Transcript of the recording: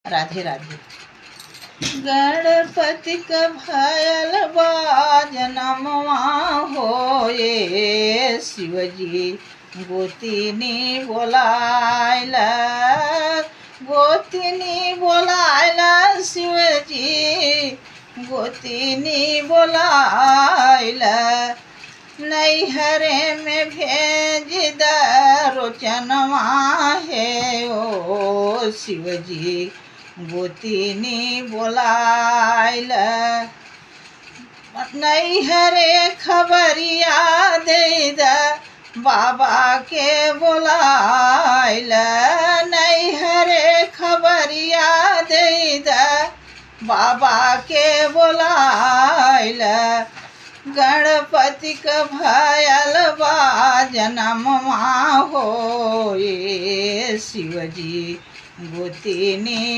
राधे राधे। गणपति का भयल बा जनमवा होए, शिवजी गोतिनी बोलाइला, गोतिनी बोलाइला, शिवजी गोतिनी बोलाइला। नैहरे में भेज रोचनवा है ओ, शिवजी गोतिनी बोलाइला। नैहरे खबरिया दे बाबा के बोलाइला, नैहरे खबरिया दे बाबा के बोलाइला। गणपति का भयल बा जनमवा होए, शिवजी गोतिनी